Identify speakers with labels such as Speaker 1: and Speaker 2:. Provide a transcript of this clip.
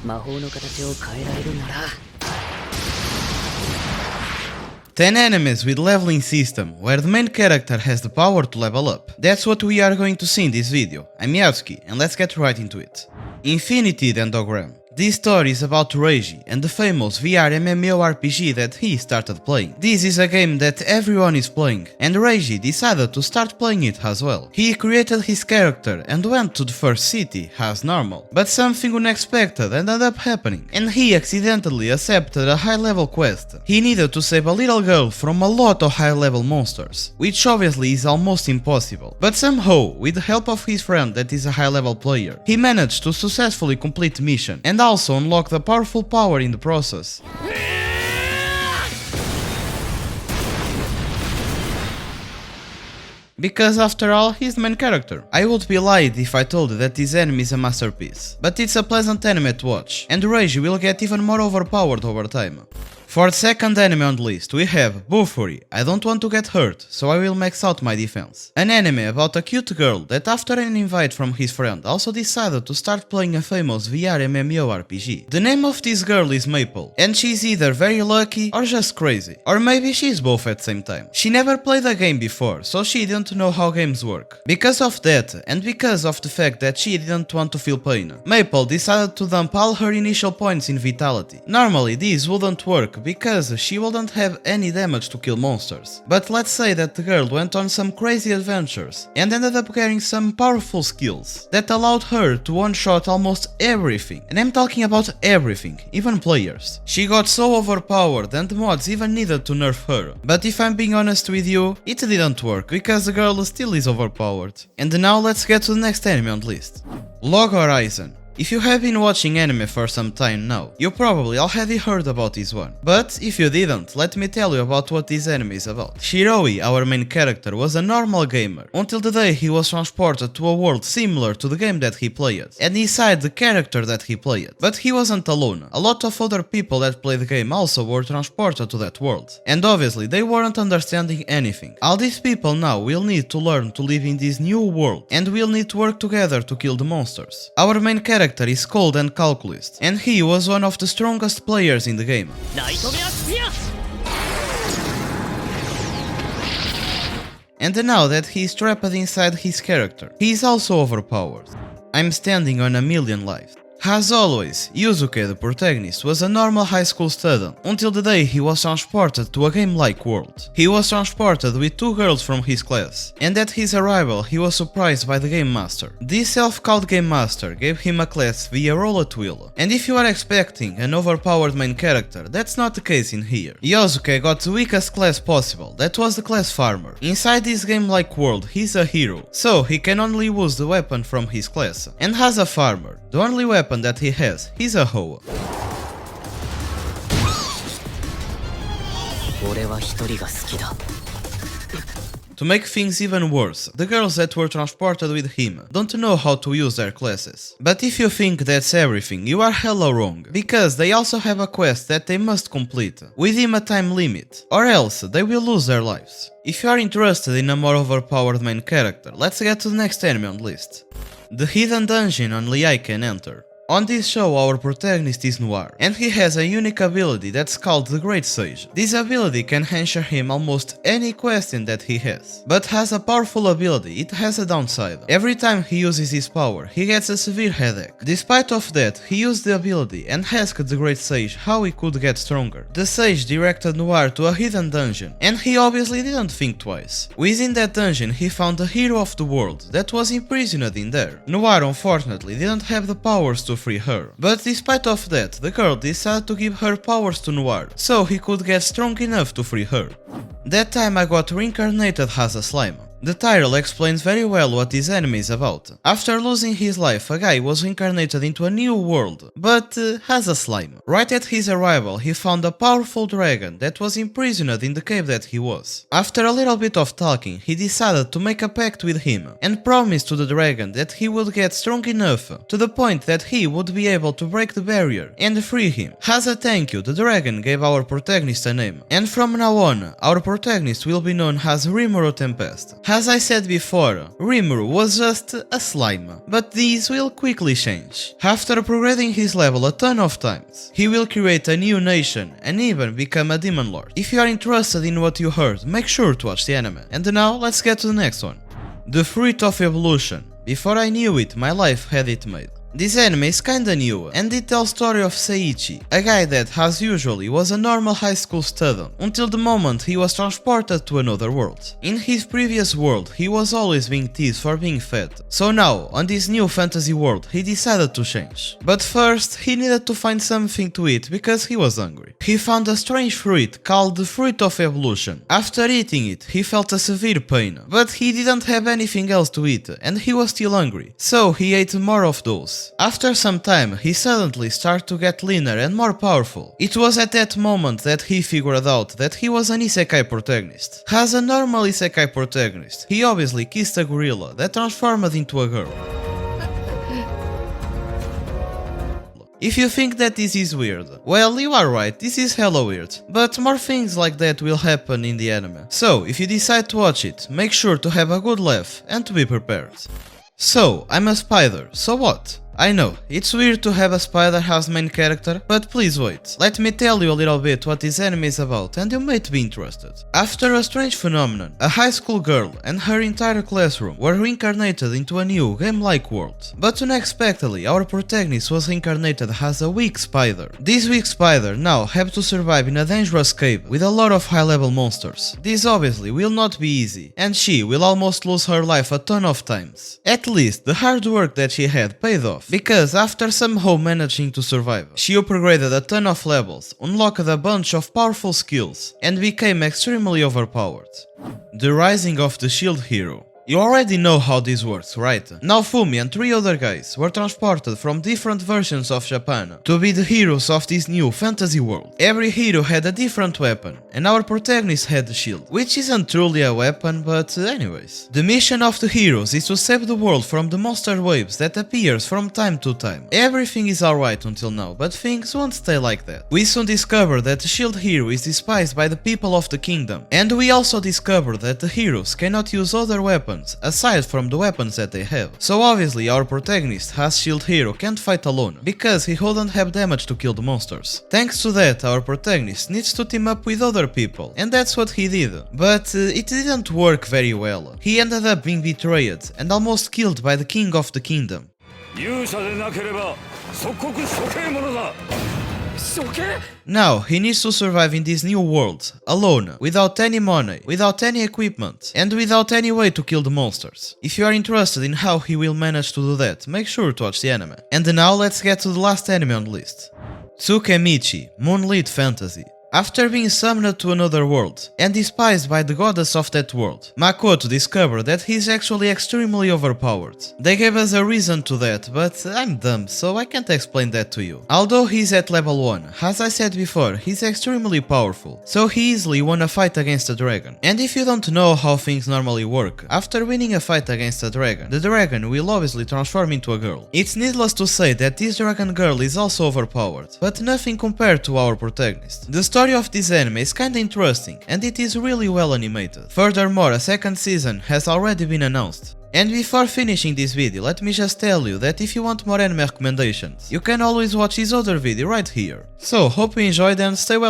Speaker 1: 魔法の形を変えられるなら
Speaker 2: 10 enemies with leveling system, where the main character has the power to level up. That's what we are going to see in this video. I'm 𝐦𝐨𝐫𝐞, and let's get right into it. Infinity Dendrogram. This story is about 𝐦𝐨𝐫𝐸 and the famous VR MMORPG that he started playing. This is a game that everyone is playing, and 𝐦𝐨𝐫𝐸 decided to start playing it as well. He created his character and went to the first city as normal, but something unexpected ended up happening, and he accidentally accepted a high-level quest. He needed to save a little girl from a lot of high-level monsters, which obviously is almost impossible, but somehow, with the help of his friend that is a high-level player, he managed to successfully complete the mission, and also unlock the powerful power in the process. Because after all, he's the main character. I would be lied if I told you that this enemy is a masterpiece, but it's a pleasant enemy to watch, and 𝐦𝐨𝐫𝐸 will get even more overpowered over time. For the second enemy on the list, we have Bufuri. I don't want to get hurt, so I will max out my defense. An enemy about a cute girl that after an invite from his friend also decided to start playing a famous VR MMORPG. The name of this girl is Maple, and she's either very lucky or just crazy, or maybe she's both at the same time. She never played a game before, so she didn't know how games work. Because of that, and because of the fact that she didn't want to feel pain, Maple decided to dump all her initial points in vitality. Normally this wouldn't work because she wouldn't have any damage to kill monsters. But let's say that the girl went on some crazy adventures and ended up getting some powerful skills that allowed her to one-shot almost everything. And I'm talking about everything, even players. She got so overpowered and the mods even needed to nerf her. But if I'm being honest with you, it didn't work because the girl still is overpowered. And now let's get to the next enemy on the list. Log Horizon. If you have been watching anime for some time now, you probably already heard about this one. But if you didn't, let me tell you about what this anime is about. Shiroe, our main character, was a normal gamer, until the day he was transported to a world similar to the game that he played, and inside the character that he played. But he wasn't alone. A lot of other people that played the game also were transported to that world, and obviously they weren't understanding anything. All these people now will need to learn to live in this new world, and will need to work together to kill the monsters. Our main character is cold and calculist, and he was one of the strongest players in the game. And now that he is trapped inside his character, he is also overpowered. I'm standing on a million lives. As always, Yuzuke, the protagonist, was a normal high school student until the day he was transported to a game-like world. He was transported with two girls from his class, and at his arrival he was surprised by the game master. This self-called game master gave him a class via roulette wheel, and if you are expecting an overpowered main character, that's not the case in here. Yuzuke got the weakest class possible, that was the class farmer. Inside this game-like world, he's a hero, so he can only use the weapon from his class, and as a farmer, the only weapon that he has, he's a hoe. To make things even worse, the girls that were transported with him don't know how to use their classes. But if you think that's everything, you are hella wrong, because they also have a quest that they must complete, within a time limit, or else they will lose their lives. If you are interested in a more overpowered main character, let's get to the next enemy on the list. The hidden dungeon only I can enter. On this show, our protagonist is Noir, and he has a unique ability that's called the Great Sage. This ability can answer him almost any question that he has, but has a powerful ability. It has a downside. Every time he uses his power, he gets a severe headache. Despite of that, he used the ability and asked the Great Sage how he could get stronger. The Sage directed Noir to a hidden dungeon, and he obviously didn't think twice. Within that dungeon, he found the hero of the world that was imprisoned in there. Noir unfortunately didn't have the powers to free her, but despite of that, the girl decided to give her powers to Noir, so he could get strong enough to free her. That time I got reincarnated as a slime. The title explains very well what this anime is about. After losing his life, a guy was reincarnated into a new world, but as a slime. Right at his arrival, he found a powerful dragon that was imprisoned in the cave that he was. After a little bit of talking, he decided to make a pact with him, and promised to the dragon that he would get strong enough to the point that he would be able to break the barrier and free him. As a thank you, the dragon gave our protagonist a name, and from now on, our protagonist will be known as Rimuru Tempest. As I said before, Rimuru was just a slime, but these will quickly change. After progressing his level a ton of times, he will create a new nation and even become a demon lord. If you are interested in what you heard, make sure to watch the anime. And now let's get to the next one. The Fruit of Evolution. Before I knew it, my life had it made. This anime is kinda new, and it tells story of Seiichi, a guy that as usually was a normal high school student, until the moment he was transported to another world. In his previous world, he was always being teased for being fat, so now, on this new fantasy world, he decided to change. But first, he needed to find something to eat because he was hungry. He found a strange fruit called the Fruit of Evolution. After eating it, he felt a severe pain, but he didn't have anything else to eat, and he was still hungry, so he ate more of those. After some time, he suddenly started to get leaner and more powerful. It was at that moment that he figured out that he was an isekai protagonist. As a normal isekai protagonist, he obviously kissed a gorilla that transformed into a girl. If you think that this is weird, well, you are right, this is hella weird, but more things like that will happen in the anime. So, if you decide to watch it, make sure to have a good laugh and to be prepared. So, I'm a spider, so what? I know, it's weird to have a spider as main character, but please wait. Let me tell you a little bit what this anime is about and you might be interested. After a strange phenomenon, a high school girl and her entire classroom were reincarnated into a new game-like world. But unexpectedly, our protagonist was reincarnated as a weak spider. This weak spider now had to survive in a dangerous cave with a lot of high-level monsters. This obviously will not be easy, and she will almost lose her life a ton of times. At least, the hard work that she had paid off. Because after somehow managing to survive, she upgraded a ton of levels, unlocked a bunch of powerful skills, and became extremely overpowered. The Rising of the Shield Hero. You already know how this works, right? Now Fumi and 3 other guys were transported from different versions of Japan to be the heroes of this new fantasy world. Every hero had a different weapon, and our protagonist had the shield, which isn't truly a weapon, but anyways. The mission of the heroes is to save the world from the monster waves that appears from time to time. Everything is alright until now, but things won't stay like that. We soon discover that the shield hero is despised by the people of the kingdom, and we also discover that the heroes cannot use other weapons aside from the weapons that they have. So obviously our protagonist as shield hero can't fight alone, because he wouldn't have damage to kill the monsters. Thanks to that, our protagonist needs to team up with other people, and that's what he did. But it didn't work very well. He ended up being betrayed and almost killed by the king of the kingdom. Now, he needs to survive in this new world, alone, without any money, without any equipment, and without any way to kill the monsters. If you are interested in how he will manage to do that, make sure to watch the anime. And now let's get to the last anime on the list. Tsukimichi, Moonlit Fantasy. After being summoned to another world, and despised by the goddess of that world, Makoto discovered that he is actually extremely overpowered. They gave us a reason to that, but I'm dumb, so I can't explain that to you. Although he's at level 1, as I said before, he's extremely powerful, so he easily won a fight against a dragon. And if you don't know how things normally work, after winning a fight against a dragon, the dragon will obviously transform into a girl. It's needless to say that this dragon girl is also overpowered, but nothing compared to our protagonist. The story of this anime is kinda interesting, and it is really well animated. Furthermore, a second season has already been announced. And before finishing this video, let me just tell you that if you want more anime recommendations, you can always watch this other video right here. So, hope you enjoyed and stay well!